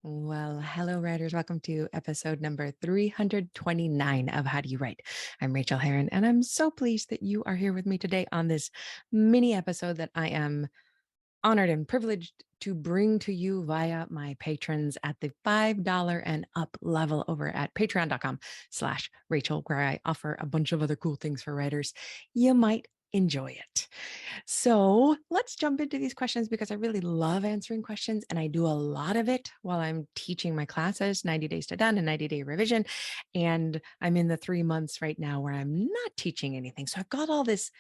Well, hello, writers. Welcome to episode number 329 of How Do You Write? I'm Rachel Herron, and I'm so pleased that you are here with me today on this mini episode that I am honored and privileged to bring to you via my patrons at the $5 and up level over at patreon.com/Rachel, where I offer a bunch of other cool things for writers. You might enjoy it. So let's jump into these questions because I really love answering questions and I do a lot of it while I'm teaching my classes, 90 Days to Done and 90-Day Revision. And I'm in the 3 months right now where I'm not teaching anything. So I've got all this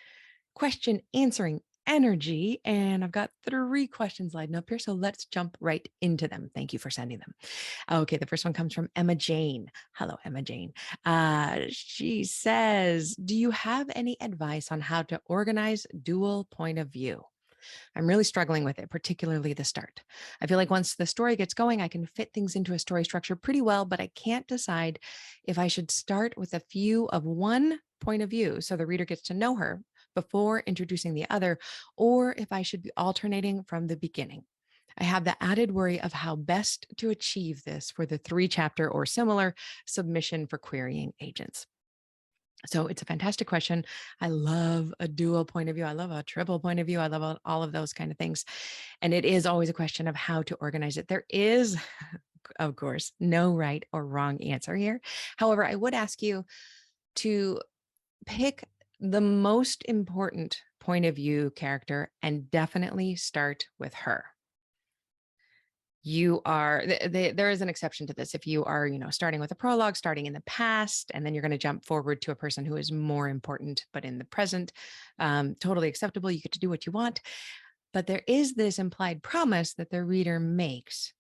question answering energy and I've got 3 questions lined up here. So let's jump right into them. Thank you for sending them. Okay, the first one comes from Emma Jane. Hello, Emma Jane. She says, do you have any advice on how to organize dual point of view? I'm really struggling with it, particularly the start. I feel like once the story gets going, I can fit things into a story structure pretty well, but I can't decide if I should start with a few of one point of view so the reader gets to know her before introducing the other, or if I should be alternating from the beginning. I have the added worry of how best to achieve this for the 3-chapter or similar submission for querying agents. So it's a fantastic question. I love a dual point of view. I love a triple point of view. I love all of those kind of things. And it is always a question of how to organize it. There is, of course, no right or wrong answer here. However, I would ask you to pick the most important point of view character and definitely start with her. You are there is an exception to this. If you are, starting with a prologue, starting in the past, and then you're going to jump forward to a person who is more important, but in the present, totally acceptable. You get to do what you want. But there is this implied promise that the writer makes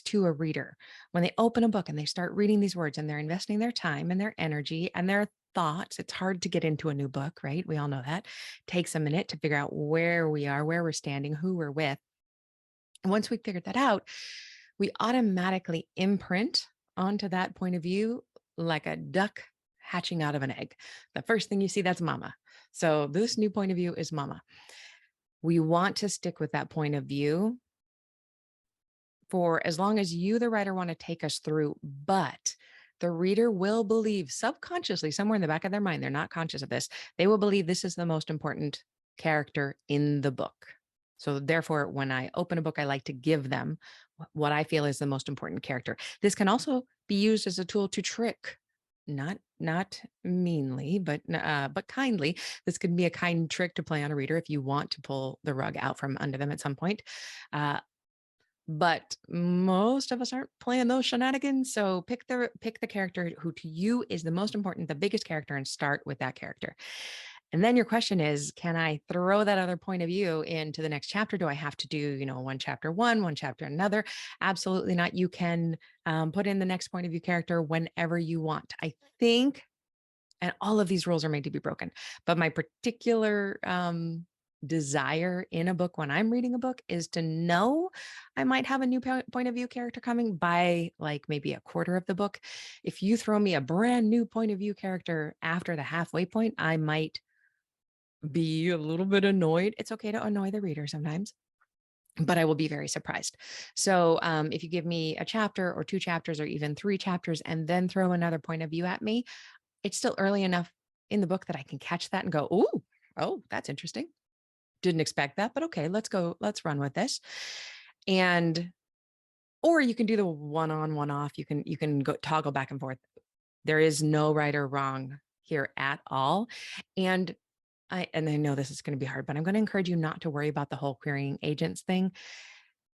to a reader when they open a book and they start reading these words and they're investing their time and their energy and their thoughts. It's hard to get into a new book, right? We all know that. It takes a minute to figure out where we are, where we're standing, who we're with. And once we figured that out, we automatically imprint onto that point of view like a duck hatching out of an egg. The first thing you see, that's mama. So this new point of view is mama. We want to stick with that point of view for as long as you, the writer, want to take us through, but the reader will believe subconsciously, somewhere in the back of their mind, they're not conscious of this, they will believe this is the most important character in the book. So therefore, when I open a book, I like to give them what I feel is the most important character. This can also be used as a tool to trick, not meanly, but kindly. This could be a kind trick to play on a reader if you want to pull the rug out from under them at some point. But most of us aren't playing those shenanigans. So pick the character who to you is the most important, the biggest character, and start with that character. And then your question is, can I throw that other point of view into the next chapter? Do I have to do, one chapter one chapter another? Absolutely not. You can put in the next point of view character whenever you want. I think, and all of these rules are made to be broken, but my particular desire in a book when I'm reading a book is to know I might have a new point of view character coming by like maybe a quarter of the book. If you throw me a brand new point of view character after the halfway point, I might be a little bit annoyed. It's okay to annoy the reader sometimes, but I will be very surprised. So if you give me a chapter or 2 chapters or even 3 chapters and then throw another point of view at me, it's still early enough in the book that I can catch that and go, oh, that's interesting. Didn't expect that, but okay, let's run with this. And, or you can do the one on, one off. You can go toggle back and forth. There is no right or wrong here at all. And I know this is going to be hard, but I'm going to encourage you not to worry about the whole querying agents thing.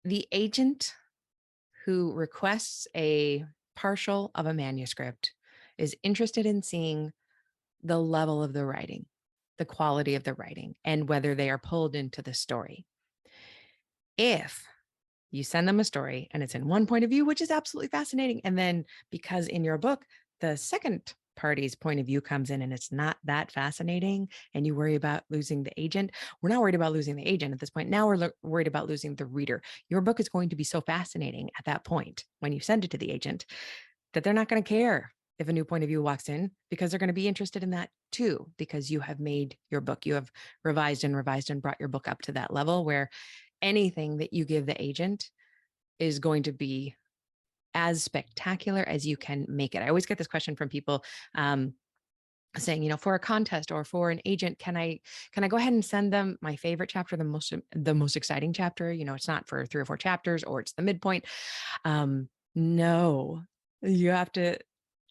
The agent who requests a partial of a manuscript is interested in seeing the level of the writing, the quality of the writing, and whether they are pulled into the story. If you send them a story and it's in one point of view, which is absolutely fascinating, and then because in your book, the second party's point of view comes in and it's not that fascinating and you worry about losing the agent, we're not worried about losing the agent at this point. Now we're worried about losing the reader. Your book is going to be so fascinating at that point when you send it to the agent that they're not going to care if a new point of view walks in, because they're going to be interested in that too, because you have made your book, you have revised and brought your book up to that level where anything that you give the agent is going to be as spectacular as you can make it. I always get this question from people, saying, for a contest or for an agent, can I go ahead and send them my favorite chapter, the most exciting chapter? It's not for 3 or 4 chapters, or it's the midpoint. No, you have to,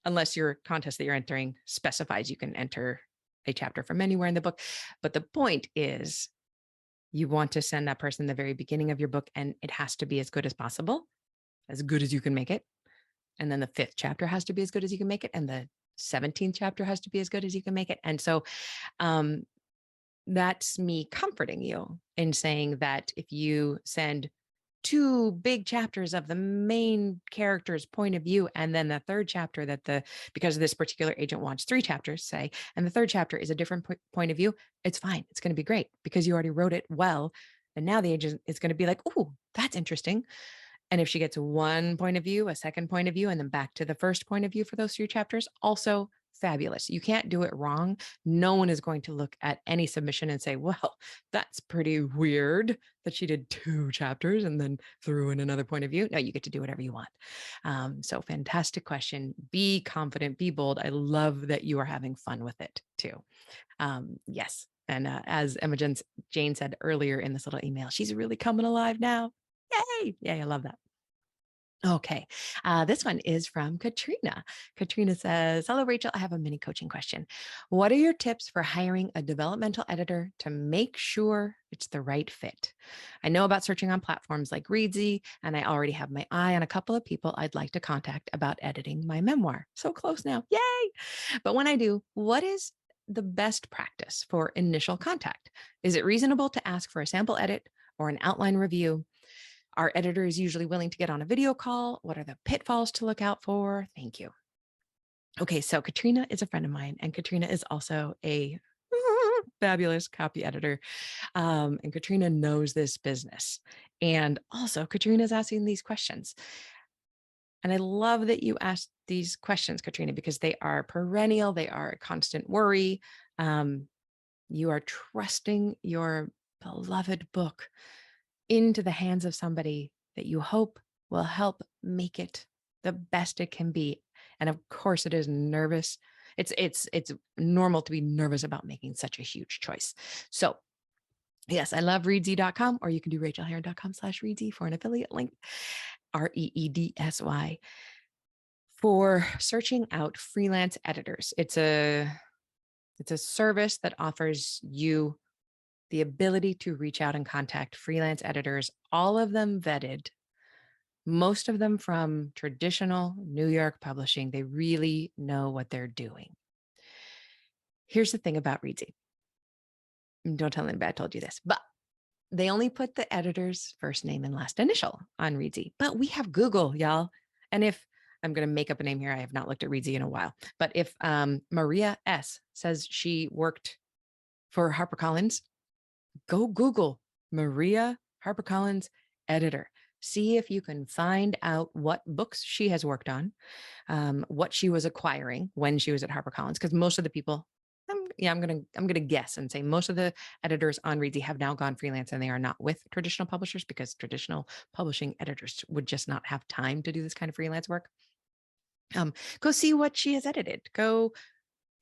unless your contest that you're entering specifies you can enter a chapter from anywhere in the book. But the point is, you want to send that person the very beginning of your book, and it has to be as good as possible, as good as you can make it. And then the 5th chapter has to be as good as you can make it. And the 17th chapter has to be as good as you can make it. And so that's me comforting you in saying that if you send 2 big chapters of the main character's point of view, and then the 3rd chapter because this particular agent wants 3 chapters, say, and the 3rd chapter is a different point of view, it's fine. It's going to be great because you already wrote it well. And now the agent is going to be like, oh, that's interesting. And if she gets 1 point of view, a 2nd point of view, and then back to the 1st point of view for those 3 chapters, also fabulous. You can't do it wrong. No one is going to look at any submission and say, well, that's pretty weird that she did 2 chapters and then threw in another point of view. No, you get to do whatever you want. So fantastic question. Be confident, be bold. I love that you are having fun with it too. Yes. And as Emma Jane said earlier in this little email, she's really coming alive now. Yay. Yay. I love that. Okay. This one is from Katrina. Katrina says, hello, Rachel. I have a mini coaching question. What are your tips for hiring a developmental editor to make sure it's the right fit? I know about searching on platforms like Readsy, and I already have my eye on a couple of people I'd like to contact about editing my memoir. So close now. Yay. But when I do, what is the best practice for initial contact? Is it reasonable to ask for a sample edit or an outline review? Are editors usually willing to get on a video call? What are the pitfalls to look out for? Thank you. Okay, so Katrina is a friend of mine, and Katrina is also a fabulous copy editor. And Katrina knows this business. And also, Katrina is asking these questions. And I love that you asked these questions, Katrina, because they are perennial. They are a constant worry. You are trusting your beloved book into the hands of somebody that you hope will help make it the best it can be. And of course it is nervous. It's normal to be nervous about making such a huge choice. So yes, I love readsy.com, or you can do rachelherron.com/readsy for an affiliate link, REEDSY, for searching out freelance editors. It's a service that offers you the ability to reach out and contact freelance editors, all of them vetted, most of them from traditional New York publishing. They really know what they're doing. Here's the thing about Readsy. Don't tell anybody I told you this, but they only put the editor's first name and last initial on Readsy. But we have Google, y'all. And if I'm going to make up a name here, I have not looked at Readsy in a while. But if Maria S. says she worked for HarperCollins, go Google Maria HarperCollins editor. See if you can find out what books she has worked on, what she was acquiring when she was at HarperCollins. Because most of the people, I'm gonna guess and say most of the editors on Readsy have now gone freelance, and they are not with traditional publishers because traditional publishing editors would just not have time to do this kind of freelance work. Go see what she has edited. Go,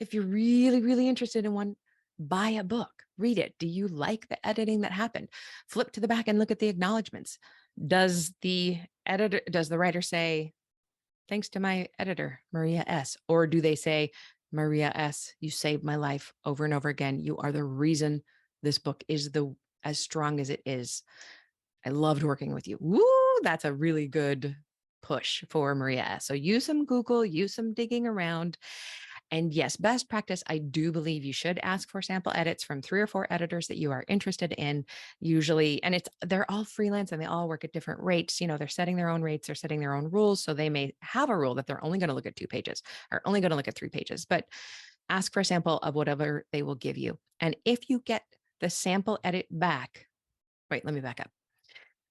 if you're really, really interested in one, buy a book, read it. Do you like the editing that happened? Flip to the back and look at the acknowledgments. Does the writer say, thanks to my editor, Maria S? Or do they say, Maria S, you saved my life over and over again. You are the reason this book is as strong as it is. I loved working with you. Woo, that's a really good push for Maria S. So use some Google, use some digging around. And yes, best practice, I do believe you should ask for sample edits from 3 or 4 editors that you are interested in, usually. And they're all freelance and they all work at different rates. They're setting their own rates, they're setting their own rules. So they may have a rule that they're only going to look at 2 pages or only going to look at 3 pages, but ask for a sample of whatever they will give you. And if you get the sample edit back, wait, let me back up.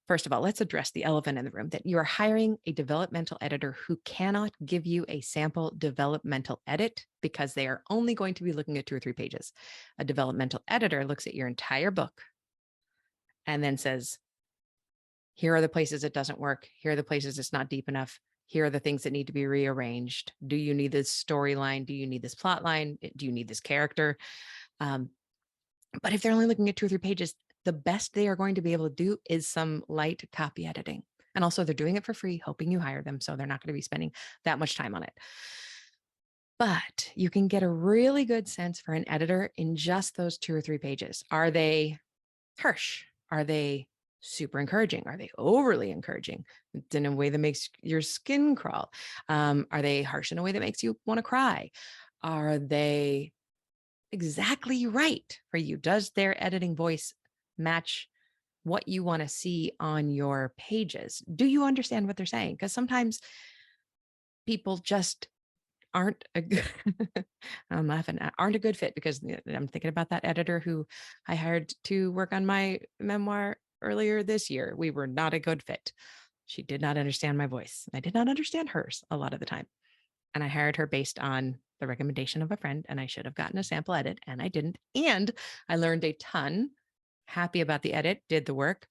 First of all, let's address the elephant in the room, that you are hiring a developmental editor who cannot give you a sample developmental edit because they are only going to be looking at 2 or 3 pages. A developmental editor looks at your entire book and then says, Here are the places it doesn't work. Here are the places it's not deep enough. Here are the things that need to be rearranged. Do you need this storyline? Do you need this plot line? Do you need this character? Um, but if they're only looking at 2 or 3 pages, the best they are going to be able to do is some light copy editing. And also they're doing it for free, hoping you hire them. So they're not going to be spending that much time on it. But you can get a really good sense for an editor in just those 2 or 3 pages. Are they harsh? Are they super encouraging? Are they overly encouraging in a way that makes your skin crawl? Are they harsh in a way that makes you want to cry? Are they exactly right for you? Does their editing voice match what you want to see on your pages? Do you understand what they're saying? Because sometimes people just aren't a good, I'm laughing, aren't a good fit, because I'm thinking about that editor who I hired to work on my memoir earlier this year. We were not a good fit. She did not understand my voice. I did not understand hers a lot of the time. And I hired her based on the recommendation of a friend, and I should have gotten a sample edit and I didn't. And I learned a ton. Happy about the edit, did the work.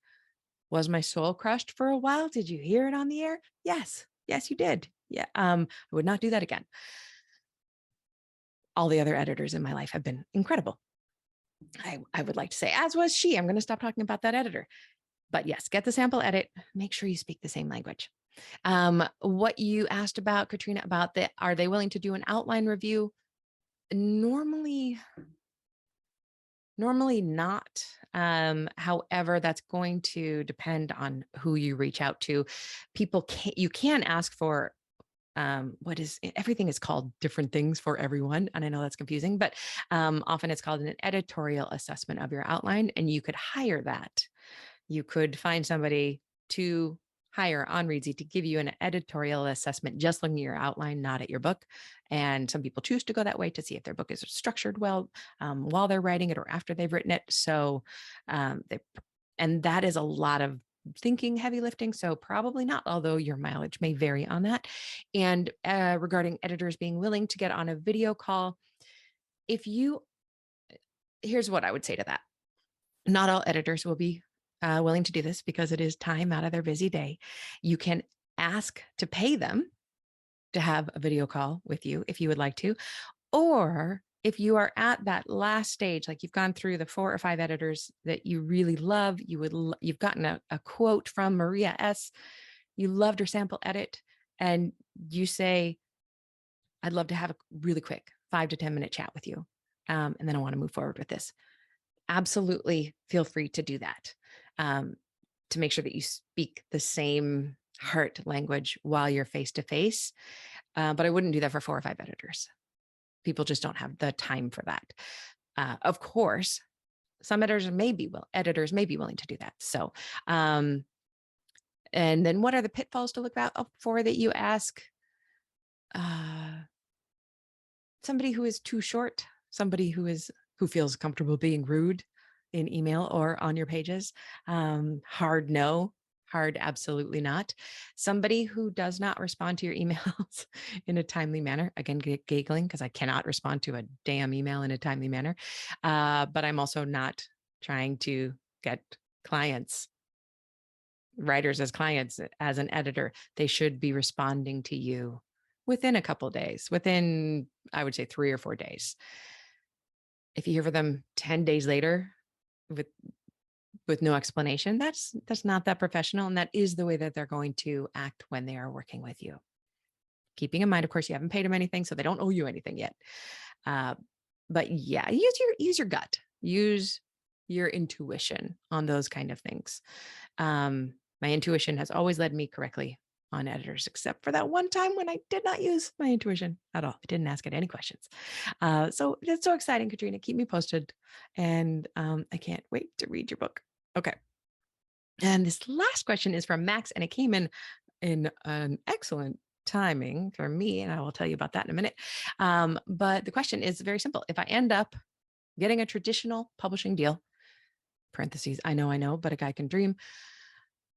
Was my soul crushed for a while? Did you hear it on the air? Yes. Yes, you did. Yeah. I would not do that again. All the other editors in my life have been incredible. I would like to say, as was she. I'm going to stop talking about that editor. But yes, get the sample edit. Make sure you speak the same language. What you asked about, Katrina, about are they willing to do an outline review? Normally not. However, that's going to depend on who you reach out to. You can ask for everything is called different things for everyone. And I know that's confusing, but often it's called an editorial assessment of your outline, and you could hire that. You could find somebody to hire on Readsy to give you an editorial assessment, just looking at your outline, not at your book. And some people choose to go that way to see if their book is structured well while they're writing it or after they've written it. So and that is a lot of thinking, heavy lifting. So probably not, although your mileage may vary on that. And regarding editors being willing to get on a video call, here's what I would say to that. Not all editors will be willing to do this because it is time out of their busy day. You can ask to pay them to have a video call with you if you would like to, or if you are at that last stage, like you've gone through the 4 or 5 editors that you really love, you've gotten a quote from Maria S. You loved her sample edit, and you say, I'd love to have a really quick 5 to 10 minute chat with you. And then I want to move forward with this. Absolutely feel free to do that, to make sure that you speak the same heart language while you're face to face. But I wouldn't do that for 4 or 5 editors. People just don't have the time for that. Of course, some editors may be willing to do that. So, and then what are the pitfalls to look out for that you ask? Somebody who is too short, somebody who feels comfortable being rude in email or on your pages. Hard no. Hard absolutely not. Somebody who does not respond to your emails in a timely manner. Again, giggling because I cannot respond to a damn email in a timely manner. But I'm also not trying to get writers as clients. As an editor, they should be responding to you within a couple of days, within, I would say, 3 or 4 days. If you hear from them 10 days later with no explanation, that's not that professional. And that is the way that they're going to act when they are working with you. Keeping in mind, of course, you haven't paid them anything, so they don't owe you anything yet. But yeah, use your gut, use your intuition on those kind of things. My intuition has always led me correctly on editors, except for that one time when I did not use my intuition at all. I didn't ask it any questions. So it's so exciting, Katrina. Keep me posted. And I can't wait to read your book. Okay. And this last question is from Max, and it came in an excellent timing for me, and I will tell you about that in a minute. But the question is very simple. If I end up getting a traditional publishing deal, parentheses, I know, but a guy can dream,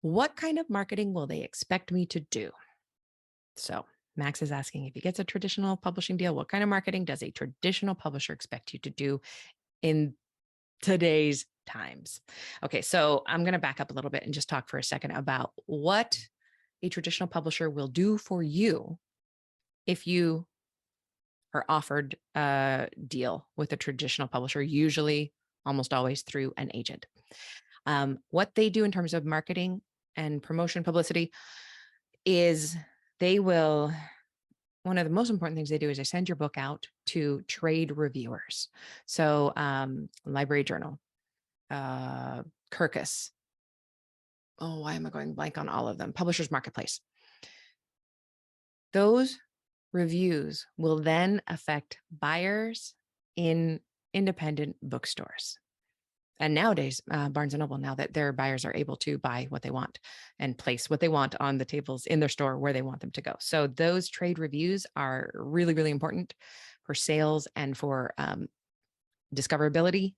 what kind of marketing will they expect me to do? So Max is asking, if he gets a traditional publishing deal, what kind of marketing does a traditional publisher expect you to do in today's times. Okay, so I'm going to back up a little bit and just talk for a second about what a traditional publisher will do for you if you are offered a deal with a traditional publisher, usually almost always through an agent. What they do in terms of marketing and promotion publicity is they will, one of the most important things they do is they send your book out to trade reviewers. So Library Journal, Kirkus. Oh, why am I going blank on all of them? Publishers Marketplace. Those reviews will then affect buyers in independent bookstores. And nowadays, Barnes and Noble, now that their buyers are able to buy what they want and place what they want on the tables in their store where they want them to go. So those trade reviews are really, really important for sales and for discoverability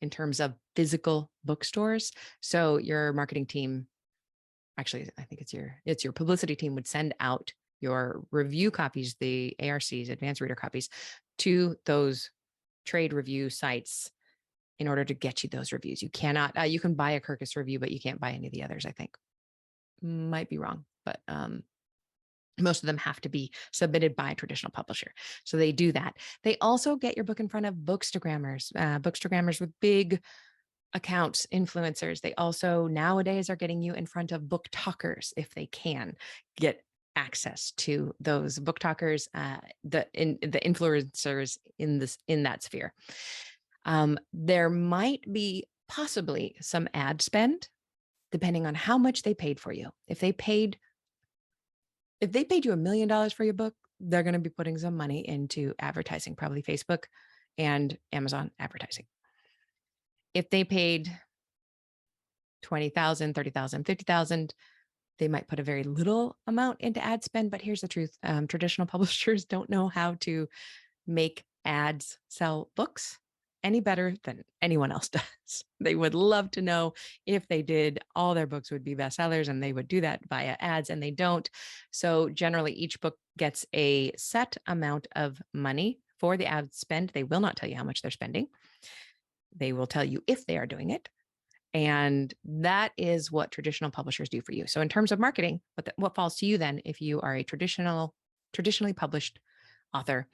in terms of physical bookstores. So your marketing team, actually, I think it's your publicity team, would send out your review copies, the ARCs, advanced reader copies, to those trade review sites in order to get you those reviews. You cannot, you can buy a Kirkus review, but you can't buy any of the others, I think. Might be wrong, but most of them have to be submitted by a traditional publisher. So they do that. They also get your book in front of bookstagrammers with big accounts, influencers. They also nowadays are getting you in front of book talkers if they can get access to those book talkers, the influencers in that sphere. There might be possibly some ad spend depending on how much they paid for you. If they paid you $1 million for your book, they're going to be putting some money into advertising, probably Facebook and Amazon advertising. If they paid $20,000, $30,000, $50,000, they might put a very little amount into ad spend. But here's the truth. Traditional publishers don't know how to make ads sell books any better than anyone else does. They would love to know if they did, all their books would be bestsellers, and they would do that via ads, and they don't. So generally, each book gets a set amount of money for the ad spend. They will not tell you how much they're spending. They will tell you if they are doing it. And that is what traditional publishers do for you. So in terms of marketing, what falls to you then, if you are a traditionally published author,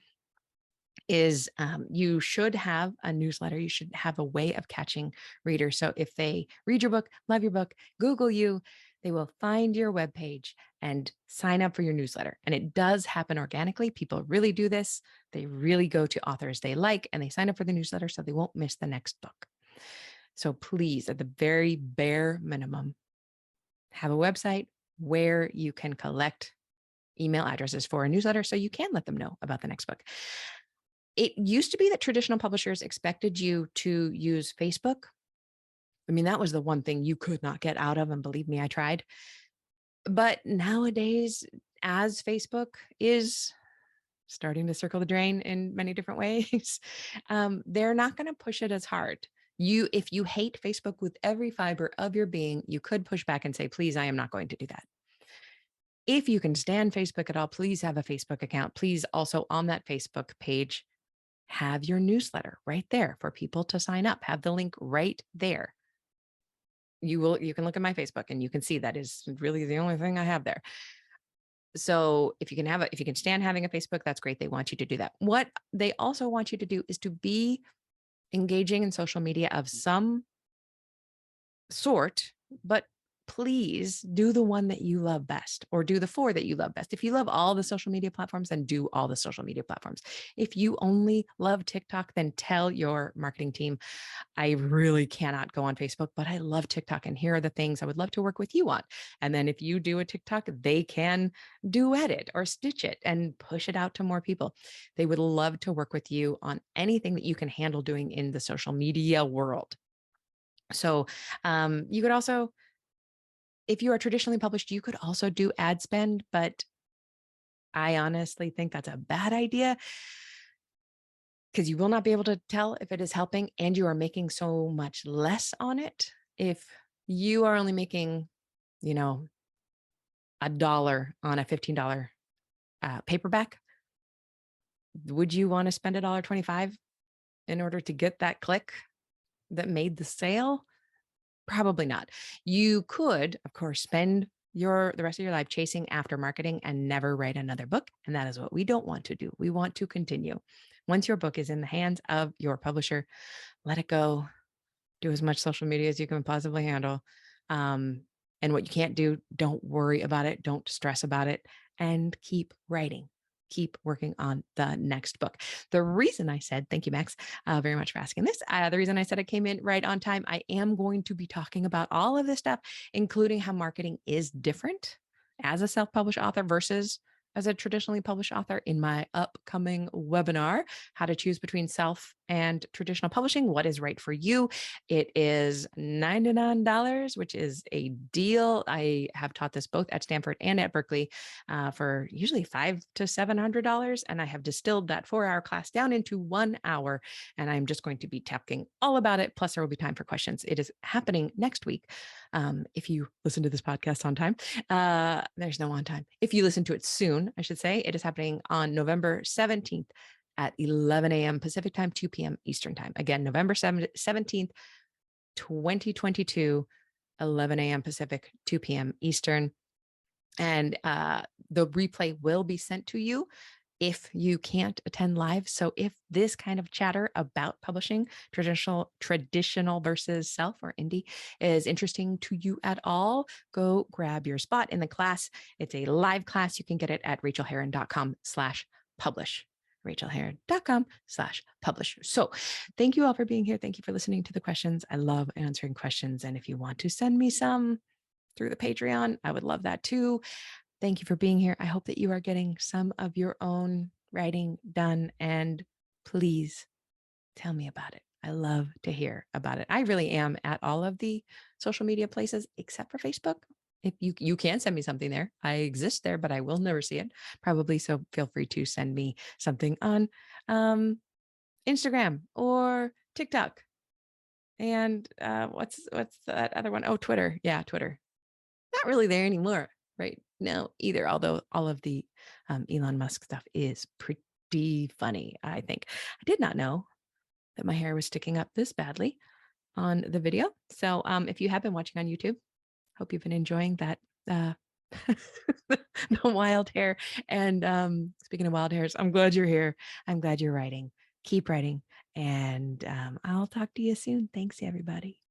is you should have a newsletter. You should have a way of catching readers. So if they read your book, love your book, Google you, they will find your webpage and sign up for your newsletter. And it does happen organically. People really do this. They really go to authors they like and they sign up for the newsletter so they won't miss the next book. So please, at the very bare minimum, have a website where you can collect email addresses for a newsletter so you can let them know about the next book. It used to be that traditional publishers expected you to use Facebook. I mean, that was the one thing you could not get out of, and believe me, I tried. But nowadays, as Facebook is starting to circle the drain in many different ways, they're not going to push it as hard. If you hate Facebook with every fiber of your being, you could push back and say, please, I am not going to do that. If you can stand Facebook at all, please have a Facebook account. Please also on that Facebook page, have your newsletter right there for people to sign up. Have the link right there. You can look at my Facebook and you can see that is really the only thing I have there. So if you can stand having a Facebook, that's great. They want you to do that. What they also want you to do is to be engaging in social media of some sort, but please do the one that you love best, or do the 4 that you love best. If you love all the social media platforms, then do all the social media platforms. If you only love TikTok, then tell your marketing team, I really cannot go on Facebook, but I love TikTok. And here are the things I would love to work with you on. And then if you do a TikTok, they can duet it or stitch it and push it out to more people. They would love to work with you on anything that you can handle doing in the social media world. So you could also, if you are traditionally published, you could also do ad spend, but I honestly think that's a bad idea because you will not be able to tell if it is helping, and you are making so much less on it. If you are only making, $1 on a $15 paperback, would you want to spend $1.25 in order to get that click? that made the sale? Probably not. You could, of course, spend the rest of your life chasing after marketing and never write another book. And that is what we don't want to do. We want to continue. Once your book is in the hands of your publisher, let it go. Do as much social media as you can possibly handle. Um, and what you can't do, don't worry about it. Don't stress about it, and keep writing. Keep working on the next book. The reason I said, thank you, Max, very much for asking this. The reason I said it came in right on time, I am going to be talking about all of this stuff, including how marketing is different as a self-published author versus as a traditionally published author in my upcoming webinar, how to choose between self and traditional publishing, what is right for you. It is $99, which is a deal. I have taught this both at Stanford and at Berkeley for usually $500 to $700. And I have distilled that 4-hour class down into 1 hour. And I'm just going to be talking all about it. Plus, there will be time for questions. It is happening next week. If you listen to this podcast on time, there's no on time. If you listen to it soon, I should say, it is happening on November 17th at 11 a.m. Pacific time, 2 p.m. Eastern time. Again, November 17th, 2022, 11 a.m. Pacific, 2 p.m. Eastern. And the replay will be sent to you if you can't attend live. So if this kind of chatter about publishing, traditional versus self or indie, is interesting to you at all, go grab your spot in the class. It's a live class. You can get it at rachelherron.com/publish. rachelherron.com/publish. So thank you all for being here. Thank you for listening to the questions. I love answering questions. And if you want to send me some through the Patreon, I would love that too. Thank you for being here. I hope that you are getting some of your own writing done, and please tell me about it. I love to hear about it. I really am at all of the social media places except for Facebook. If you can send me something there. I exist there, but I will never see it probably. So feel free to send me something on Instagram or TikTok. And what's that other one? Oh, Twitter. Yeah, Twitter. Not really there anymore right now either, although all of the Elon Musk stuff is pretty funny, I think. I did not know that my hair was sticking up this badly on the video. So if you have been watching on YouTube, hope you've been enjoying that the wild hair. And speaking of wild hairs, I'm glad you're here. I'm glad you're writing. Keep writing. And I'll talk to you soon. Thanks, everybody.